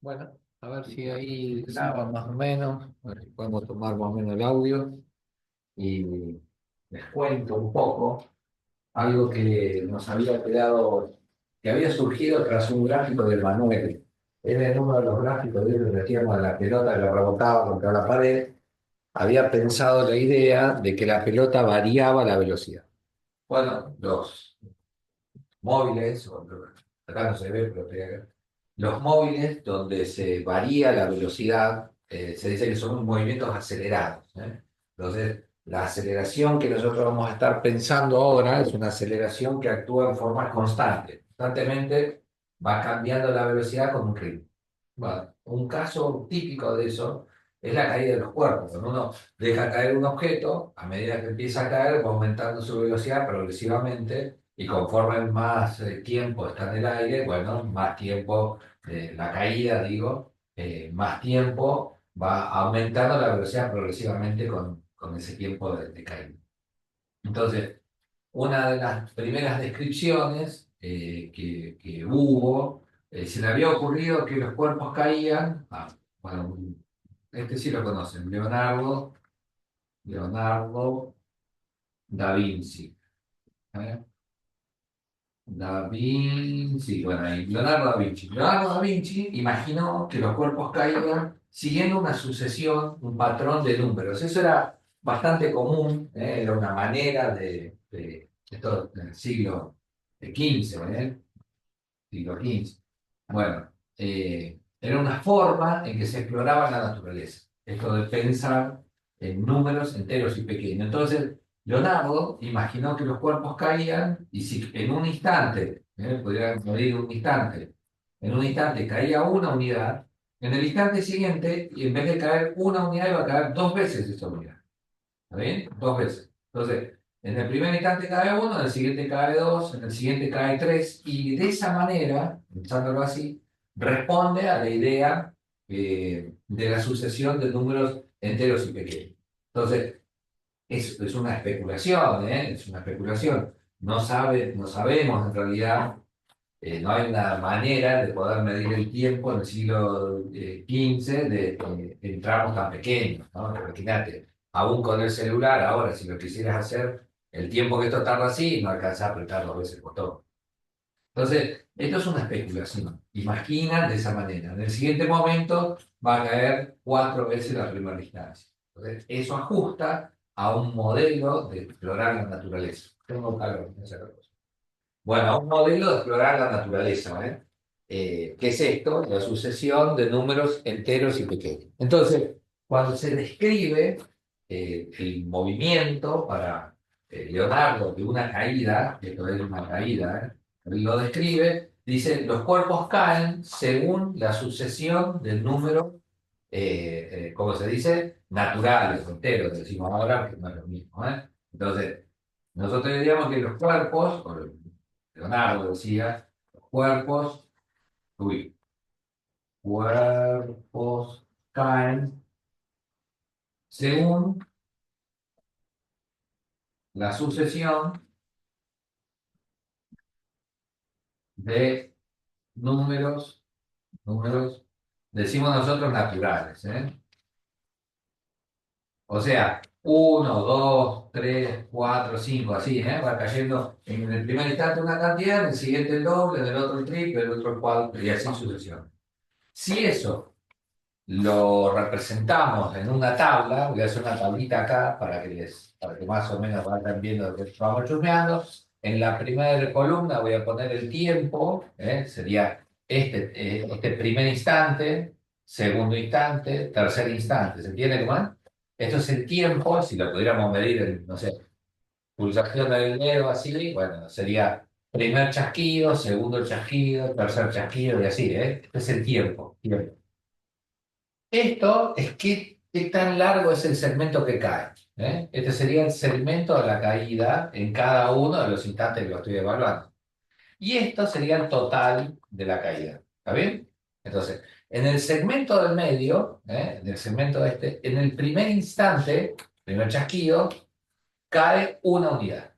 Bueno, a ver si ahí graban más o menos, a ver si podemos tomar más o menos el audio y les cuento un poco algo que nos había quedado, que había surgido tras un gráfico de Manuel. Él en uno de los gráficos de él decíamos de la pelota que la rebotaba contra la pared, había pensado la idea de que la pelota variaba la velocidad. Bueno, los móviles, acá no se ve, pero los móviles donde se varía la velocidad, se dice que son movimientos acelerados, ¿eh? Entonces, la aceleración que nosotros vamos a estar pensando ahora es una aceleración que actúa en forma constante. Constantemente va cambiando la velocidad con un ritmo. Bueno, un caso típico de eso es la caída de los cuerpos. Cuando uno deja caer un objeto, a medida que empieza a caer, va aumentando su velocidad progresivamente y conforme más tiempo está en el aire, bueno, más tiempo, la caída, digo, más tiempo va aumentando la velocidad progresivamente con ese tiempo de caída. Entonces, una de las primeras descripciones que hubo, se le había ocurrido que los cuerpos caían, bueno, este sí lo conocen, Leonardo da Vinci. ¿Eh? Da Vinci, bueno, ahí, Leonardo da Vinci. Leonardo da Vinci imaginó que los cuerpos caían siguiendo una sucesión, un patrón de números. Eso era bastante común, era una manera de esto del siglo XV, siglo XV. Bueno, era una forma en que se exploraba la naturaleza, esto de pensar en números enteros y pequeños. Entonces, Leonardo imaginó que los cuerpos caían y si en un instante, podrían medir un instante, en un instante caía una unidad, en el instante siguiente, y en vez de caer una unidad, iba a caer dos veces esa unidad. ¿Está bien? Dos veces. Entonces, en el primer instante cae uno, en el siguiente cae dos, en el siguiente cae tres, y de esa manera, pensándolo así, responde a la idea de la sucesión de números enteros y pequeños. Entonces, es una especulación, ¿eh? Es una especulación. No sabemos en realidad, no hay una manera de poder medir el tiempo en el siglo XV en tramos tan pequeños, ¿no? Imagínate, aún con el celular, ahora si lo quisieras hacer, el tiempo que esto tarda así, no alcanzás a apretar dos veces el botón. Entonces, esto es una especulación. Imagina de esa manera. En el siguiente momento va a caer cuatro veces la primera distancia. Entonces, eso ajusta a un modelo de explorar la naturaleza. Tengo calor, no sé qué cosa. Bueno, un modelo de explorar la naturaleza, ¿eh? ¿Qué es esto? La sucesión de números enteros y pequeños. Entonces, cuando se describe el movimiento para Leonardo de una caída, que esto es una caída, él lo describe, dice, los cuerpos caen según la sucesión del número, ¿cómo se dice? Naturales, enteros, decimos ahora, que no es lo mismo, ¿eh? Entonces, nosotros diríamos que los cuerpos, Leonardo decía, los uy, cuerpos caen según la sucesión de números, números, decimos nosotros naturales, ¿eh? O sea, uno, 2, 3, 4, 5, así, ¿eh? Va cayendo en el primer instante una cantidad, en el siguiente el doble, en el otro el triple, el otro el cuádruple, y así sucesivamente. Si eso lo representamos en una tabla, voy a hacer una tablita acá para que más o menos vayan viendo lo que vamos chusmeando. En la primera columna voy a poner el tiempo, sería este primer instante, segundo instante, tercer instante. ¿Se entiende cómo es? Esto es el tiempo, si lo pudiéramos medir en, no sé, pulsación del dedo así, bueno, sería primer chasquido, segundo chasquido, tercer chasquido y así, ¿eh? Este es el tiempo. Esto es qué tan largo es el segmento que cae. Este sería el segmento de la caída en cada uno de los instantes que lo estoy evaluando. Y esto sería el total de la caída. ¿Está bien? Entonces, en el segmento del medio, en el segmento este, en el primer instante, primer chasquido, cae una unidad.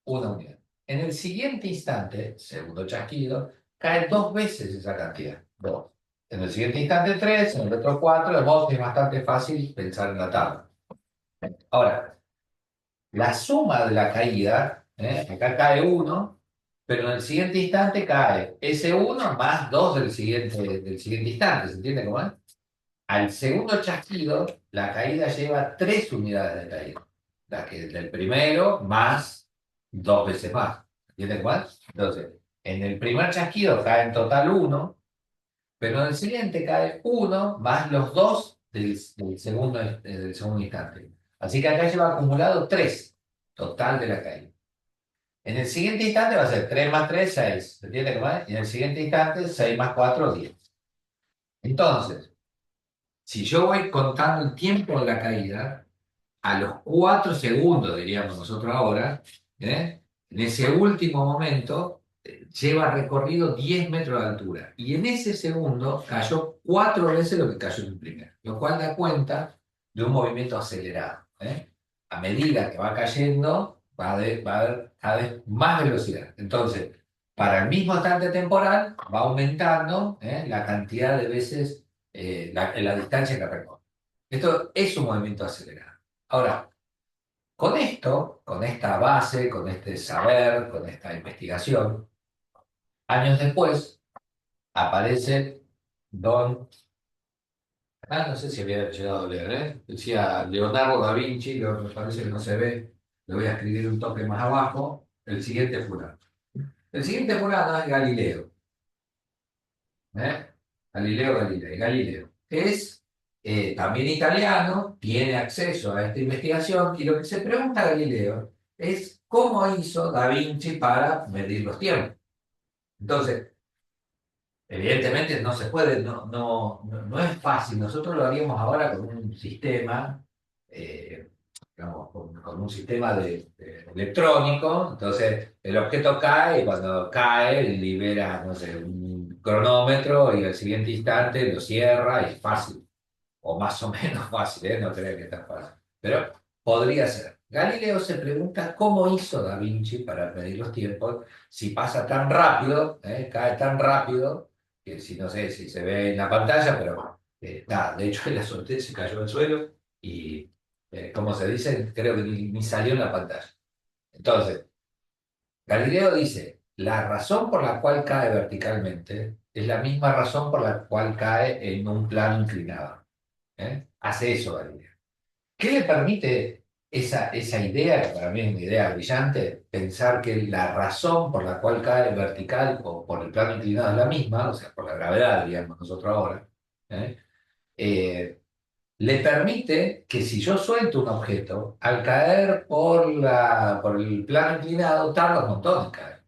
Una unidad. En el siguiente instante, segundo chasquido, cae dos veces esa cantidad. Dos. en el siguiente instante 3, en el otro 4, de modo que es bastante fácil pensar en la tabla. Ahora, la suma de la caída, acá cae 1, pero en el siguiente instante cae ese 1 más 2 del siguiente instante, ¿se entiende cómo es? Al segundo chasquido, la caída lleva 3 unidades de caída. La que del primero más 2 veces más. ¿Entiendes cuál? Entonces, en el primer chasquido cae en total 1, pero en el siguiente cae 1 más los 2 del segundo instante. Así que acá lleva acumulado 3 total de la caída. En el siguiente instante va a ser 3 más 3 6. ¿Entiendes cómo es? Y en el siguiente instante 6 más 4 10. Entonces, si yo voy contando el tiempo de la caída, a los 4 segundos, diríamos nosotros ahora, en ese último momento, lleva recorrido 10 metros de altura. Y en ese segundo cayó 4 veces lo que cayó en el primero, lo cual da cuenta de un movimiento acelerado. A medida que va cayendo, va a haber cada vez más velocidad. Entonces, para el mismo instante temporal, va aumentando la cantidad de veces, la distancia que recorre. Esto es un movimiento acelerado. Ahora, con esto, con esta base, con este saber, con esta investigación, años después aparece Don, no sé si había llegado a leer, decía Leonardo da Vinci, me parece que no se ve, le voy a escribir un toque más abajo, el siguiente fulano. El siguiente fulano es Galileo, ¿eh? Galileo Galilei. Galileo es también italiano, tiene acceso a esta investigación y lo que se pregunta a Galileo es cómo hizo Da Vinci para medir los tiempos. Entonces, evidentemente no se puede, no es fácil. Nosotros lo haríamos ahora con un sistema, eh, digamos, con un sistema electrónico. Entonces, el objeto cae y cuando cae libera, no sé, un cronómetro y al siguiente instante lo cierra y es fácil. O más o menos fácil, ¿eh? No creo que tan fácil. Pero podría ser. Galileo se pregunta cómo hizo Da Vinci para medir los tiempos, si pasa tan rápido, cae tan rápido, que si no sé si se ve en la pantalla, pero nada, de hecho la solté, se cayó al suelo y, como se dice, creo que ni salió en la pantalla. Entonces, Galileo dice, la razón por la cual cae verticalmente es la misma razón por la cual cae en un plano inclinado. Hace eso Galileo. ¿Qué le permite esa idea, que para mí es una idea brillante, pensar que la razón por la cual cae vertical o por el plano inclinado es la misma, o sea, por la gravedad, diríamos nosotros ahora, ¿eh? Eh, le permite que si yo suelto un objeto, al caer por el plano inclinado, tarda un montón en caer.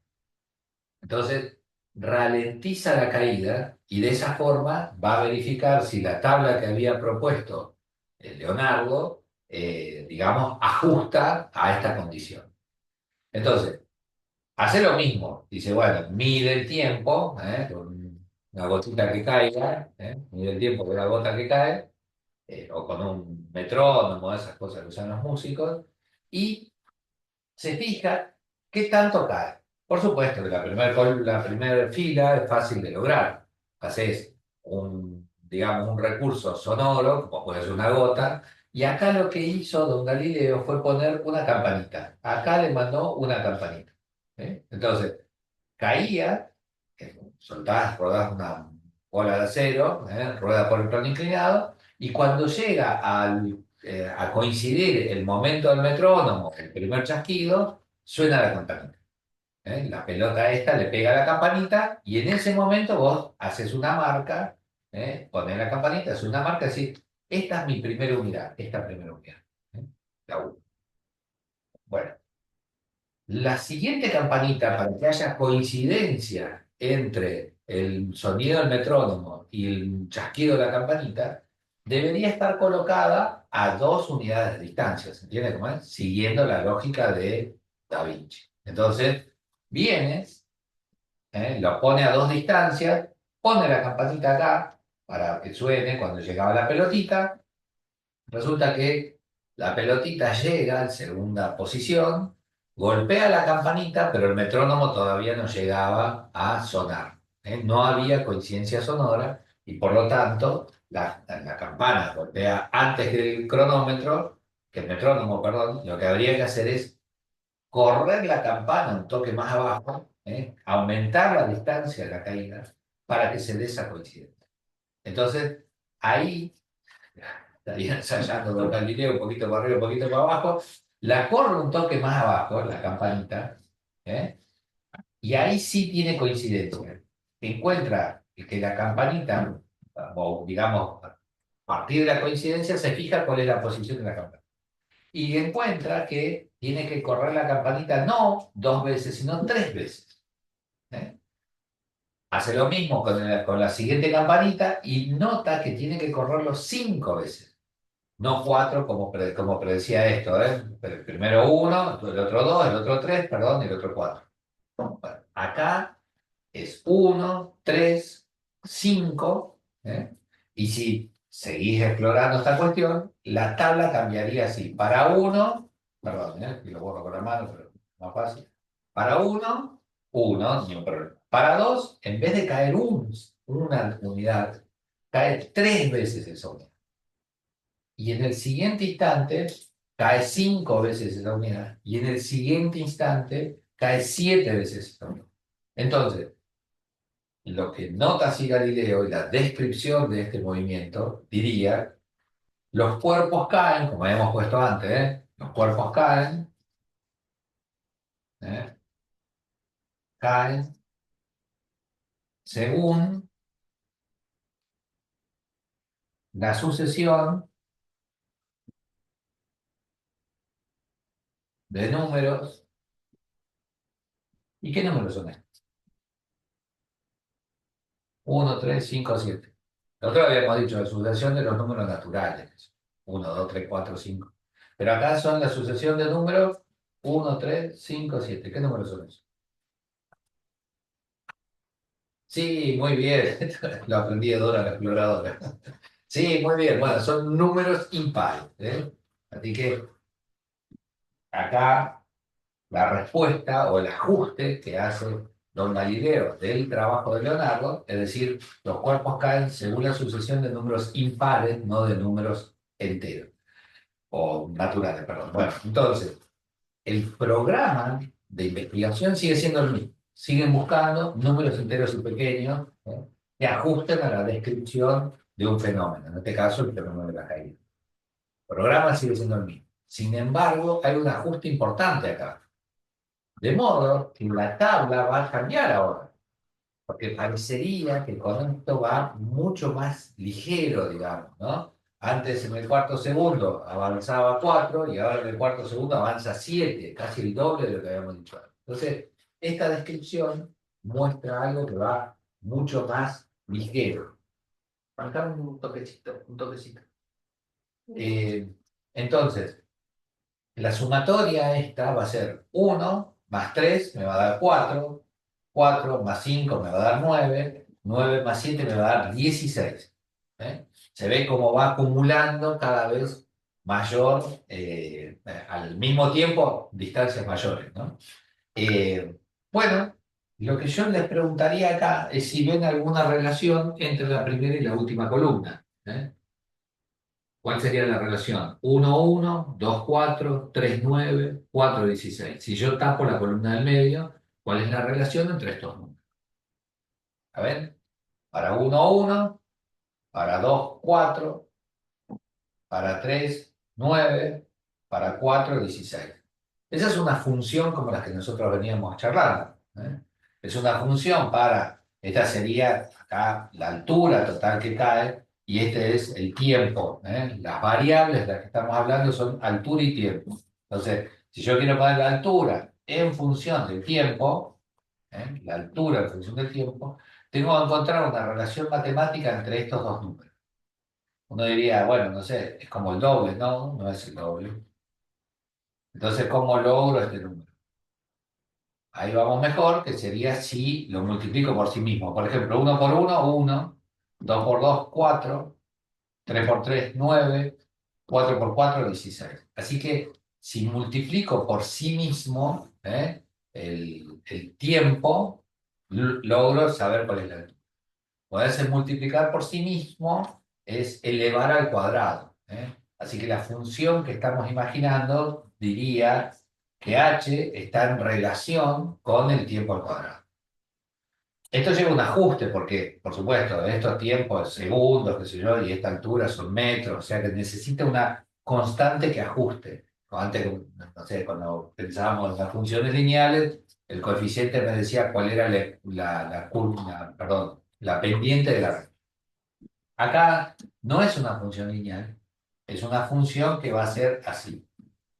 Entonces, ralentiza la caída y de esa forma va a verificar si la tabla que había propuesto Leonardo, digamos, ajusta a esta condición. Entonces, hace lo mismo. Dice, bueno, mide el tiempo, con una gotita que caiga, mide el tiempo de la gota que cae, o con un metrónomo, esas cosas que usan los músicos, y se fija qué tanto cae. Por supuesto que la primera fila es fácil de lograr. Haces digamos, un recurso sonoro, como puede ser una gota, y acá lo que hizo don Galileo fue poner una campanita. Acá le mandó una campanita. Entonces, caía, rodás una bola de acero, rueda por el plano inclinado, y cuando llega a coincidir el momento del metrónomo, el primer chasquido, suena la campanita. La pelota esta le pega a la campanita y en ese momento vos haces una marca, pones la campanita, haces una marca y decís, esta es mi primera unidad, esta primera unidad. ¿eh? La U. Bueno, la siguiente campanita, para que haya coincidencia entre el sonido del metrónomo y el chasquido de la campanita, debería estar colocada a 2 unidades de distancia, ¿se entiende cómo es? Siguiendo la lógica de Da Vinci. Entonces, vienes, lo pone a 2 distancias, pone la campanita acá para que suene cuando llegaba la pelotita. Resulta que la pelotita llega en segunda posición, golpea la campanita, pero el metrónomo todavía no llegaba a sonar. No había coincidencia sonora Y por lo tanto, la campana golpea antes que el cronómetro, que el metrónomo, perdón. Lo que habría que hacer es correr la campana un toque más abajo, aumentar la distancia de la caída para que se dé esa coincidencia. Entonces, ahí estaría ensayando Don Galileo un poquito para arriba, un poquito para abajo, la corre un toque más abajo, la campanita, ¿eh? Y ahí sí tiene coincidencia. Encuentra que la campanita, o digamos, a partir de la coincidencia, se fija cuál es la posición de la campana. Y encuentra que tiene que correr la campanita no 2 veces, sino 3 veces. ¿Eh? Hace lo mismo con la siguiente campanita y nota que tiene que correrlo 5 veces. No cuatro como predecía esto, ¿eh? Pero primero uno, el otro dos, el otro tres, perdón, y el otro cuatro. Bueno, acá es uno, tres, cinco, ¿eh? Y si seguís explorando esta cuestión, la tabla cambiaría así. Para uno, perdón, y lo borro con la mano, pero más fácil. Para uno, uno, ni un problema. Para dos, en vez de caer una unidad, cae 3 veces esa unidad. Y en el siguiente instante cae 5 veces esa unidad. Y en el siguiente instante cae 7 veces esa unidad. Entonces, lo que nota así Galileo y la descripción de este movimiento diría, los cuerpos caen, como habíamos puesto antes, los cuerpos caen, ¿eh? Caen según la sucesión de números. ¿Y qué números son estos? 1, 3, 5, 7. Nosotros habíamos dicho la sucesión de los números naturales. 1, 2, 3, 4, 5. Pero acá son la sucesión de números 1, 3, 5, 7. ¿Qué números son esos? Sí, muy bien. Lo aprendí de Dora la Exploradora. Sí, muy bien. Bueno, son números impares, ¿eh? Así que acá la respuesta o el ajuste que hace Don Galileo del trabajo de Leonardo, es decir, los cuerpos caen según la sucesión de números impares, no de números enteros, o naturales, perdón. Bueno, entonces, el programa de investigación sigue siendo el mismo. Siguen buscando números enteros y pequeños, que ajusten a la descripción de un fenómeno, en este caso el fenómeno de la caída. El programa sigue siendo el mismo. Sin embargo, hay un ajuste importante acá. De modo que la tabla va a cambiar ahora, porque parecería que con esto va mucho más ligero, digamos, ¿no? Antes en el cuarto segundo avanzaba 4 y ahora en el cuarto segundo avanza 7, casi el doble de lo que habíamos dicho antes. Entonces, esta descripción muestra algo que va mucho más ligero. Marcar un toquecito, un toquecito. Entonces, la sumatoria esta va a ser 1 más 3 me va a dar 4, 4 más 5 me va a dar 9, 9 más 7 me va a dar 16. ¿Eh? Se ve cómo va acumulando cada vez mayor, al mismo tiempo, distancias mayores, ¿no? Eh, bueno, lo que yo les preguntaría acá es si ven alguna relación entre la primera y la última columna. ¿Cuál sería la relación? 1, 1, 2, 4, 3, 9, 4, 16. Si yo tapo la columna del medio, ¿cuál es la relación entre estos números? A ver, para 1, 1, para 2, 4, para 3, 9, para 4, 16. Esa es una función como las que nosotros veníamos charlando. Es una función esta sería acá la altura total que cae y este es el tiempo. Las variables de las que estamos hablando son altura y tiempo. Entonces, si yo quiero poner la altura en función del tiempo, la altura en función del tiempo, tengo que encontrar una relación matemática entre estos dos números. Uno diría, bueno, no sé, es como el doble, no, no es el doble. Entonces, ¿cómo logro este número? Ahí vamos mejor, que sería si lo multiplico por sí mismo. Por ejemplo, 1 por 1, 1, 2 por 2, 4, 3 por 3, 9, 4 por 4, 16. Así que si multiplico por sí mismo, el tiempo, logro saber cuál es la altura. Poderse multiplicar por sí mismo es elevar al cuadrado. Así que la función que estamos imaginando diría que h está en relación con el tiempo al cuadrado. Esto lleva un ajuste porque, por supuesto, estos tiempos, segundos, qué sé yo, y esta altura son metros, o sea que necesita una constante que ajuste. Antes, no sé, cuando pensábamos en las funciones lineales, el coeficiente me decía cuál era perdón, la pendiente de la recta. Acá no es una función lineal, es una función que va a ser así.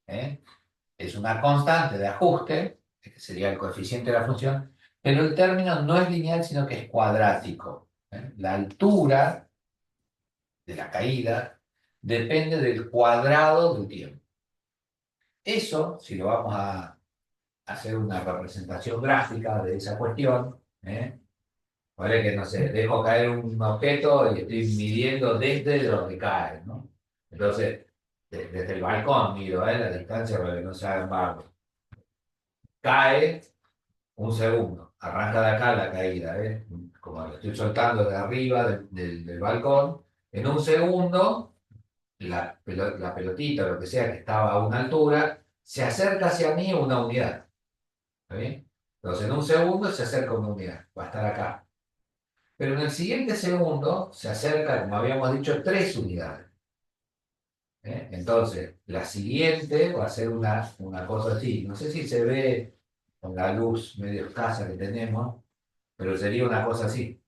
¿eh? Es una constante de ajuste, que sería el coeficiente de la función, pero el término no es lineal, sino que es cuadrático. La altura de la caída depende del cuadrado del tiempo. Eso, si lo vamos a hacer una representación gráfica de esa cuestión, puede que, no sé, dejo caer un objeto y estoy midiendo desde donde cae, ¿no? Entonces, desde el balcón mido, la distancia para que no se hagan barro. Cae un segundo, arranca de acá la caída, como lo estoy soltando de arriba del balcón, en un segundo la pelotita o lo que sea que estaba a una altura se acerca hacia mí una unidad. ¿Está bien? Entonces en un segundo se acerca una unidad, va a estar acá. Pero en el siguiente segundo se acerca, como habíamos dicho, 3 unidades. Entonces, la siguiente va a ser una cosa así. No sé si se ve con la luz medio escasa que tenemos, pero sería una cosa así.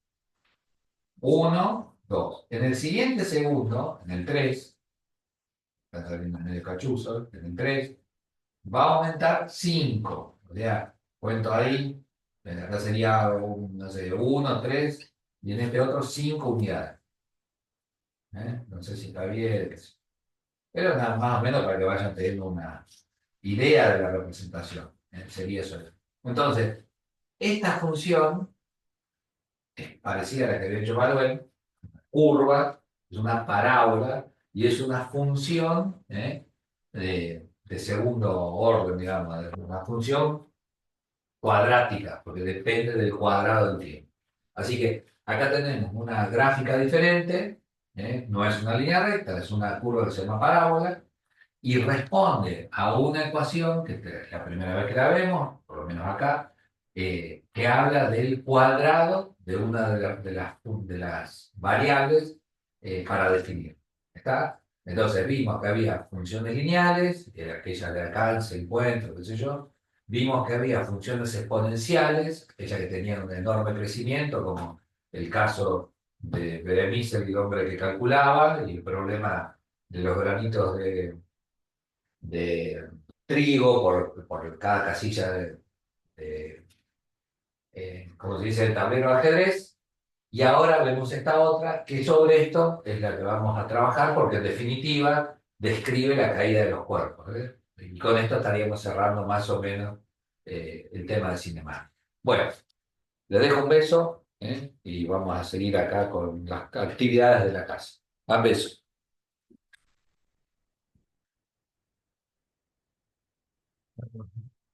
Uno, dos. En el siguiente segundo, en el 3, está saliendo medio cachuzo, en el 3 va a aumentar 5. O sea, cuento ahí, acá sería, no sé, 1, 3, y en este otro 5 unidades. No sé si está bien. Pero nada más o menos para que vayan teniendo una idea de la representación. Sería eso. Entonces, esta función es parecida a la que había hecho Manuel, curva, es una parábola y es una función de segundo orden, digamos, una función cuadrática, porque depende del cuadrado del tiempo. Así que acá tenemos una gráfica diferente, no es una línea recta, es una curva que se llama parábola, y responde a una ecuación, que es la primera vez que la vemos, por lo menos acá, que habla del cuadrado de una de las variables para definir. ¿Está? Entonces vimos que había funciones lineales, que era aquella de alcance, encuentro, qué sé yo. Vimos que había funciones exponenciales, aquellas que tenían un enorme crecimiento, como el caso de Beremice, el hombre que calculaba, y el problema de los granitos de trigo por cada casilla de, como se dice, el tablero de ajedrez. Y ahora vemos esta otra, que sobre esto es la que vamos a trabajar, porque en definitiva describe la caída de los cuerpos. Y con esto estaríamos cerrando más o menos el tema de cinema. Bueno, les dejo un beso y vamos a seguir acá con las actividades de la casa. Un beso.